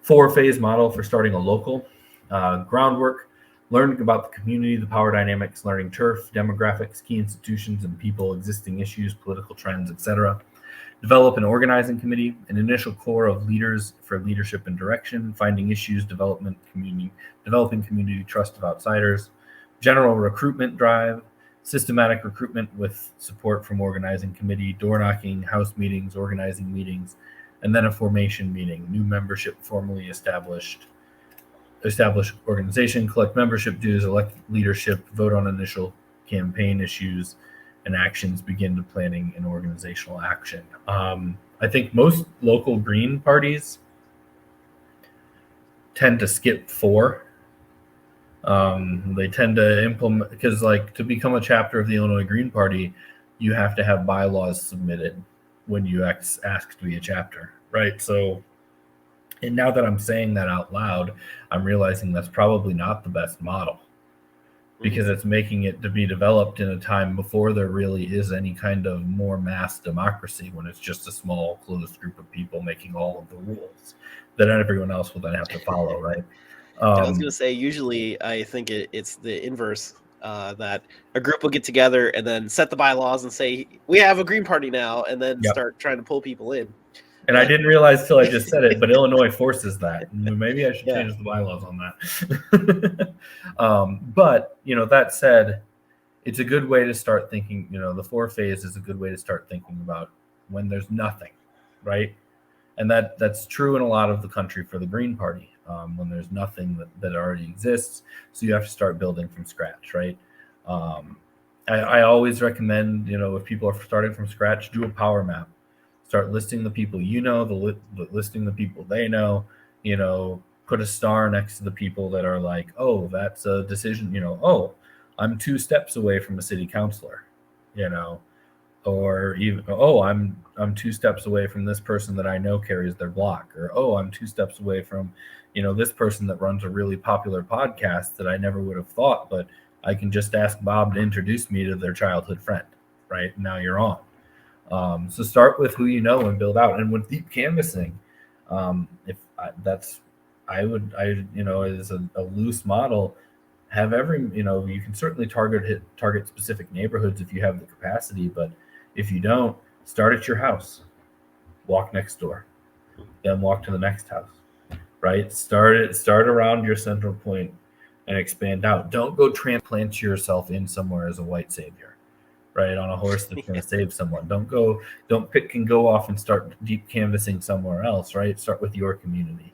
4-phase model for starting a local. Groundwork, learning about the community, the power dynamics, learning turf, demographics, key institutions and people, existing issues, political trends, etc. Develop an organizing committee, an initial core of leaders for leadership and direction, finding issues, developing community trust of outsiders, general recruitment drive, systematic recruitment with support from organizing committee, door knocking, house meetings, organizing meetings, and then a formation meeting, new membership formally establish organization, collect membership dues, elect leadership, vote on initial campaign issues and actions, begin to planning and organizational action. I think most local Green parties tend to skip 4. They tend to implement, because like to become a chapter of the Illinois Green Party, you have to have bylaws submitted when you ask to be a chapter, right? So, and now that I'm saying that out loud, I'm realizing that's probably not the best model, because it's making it to be developed in a time before there really is any kind of more mass democracy, when it's just a small closed group of people making all of the rules that everyone else will then have to follow, right? I was going to say, usually I think it's the inverse, that a group will get together and then set the bylaws and say, we have a Green Party now, and then start trying to pull people in. And I didn't realize till I just said it, but Illinois forces that. Maybe I should change the bylaws on that. But, that said, it's a good way to start thinking, the 4-phase is a good way to start thinking about when there's nothing, right? And that's true in a lot of the country for the Green Party, when there's nothing that already exists. So you have to start building from scratch, right? I always recommend, if people are starting from scratch, do a power map. Start listing the people listing the people they know, put a star next to the people that are like, oh, that's a decision, oh, I'm 2 steps away from a city councilor, or even, oh, I'm 2 steps away from this person that I know carries their block, or, oh, I'm 2 steps away from, this person that runs a really popular podcast that I never would have thought, but I can just ask Bob to introduce me to their childhood friend, right? Now you're on. So start with who you know and build out. And with deep canvassing, as a loose model, have you can certainly target specific neighborhoods if you have the capacity, but if you don't, start at your house, walk next door, then walk to the next house, right? Start around your central point and expand out. Don't go transplant yourself in somewhere as a white savior, right, on a horse that's going to save someone. Don't pick and go off and start deep canvassing somewhere else, right? Start with your community.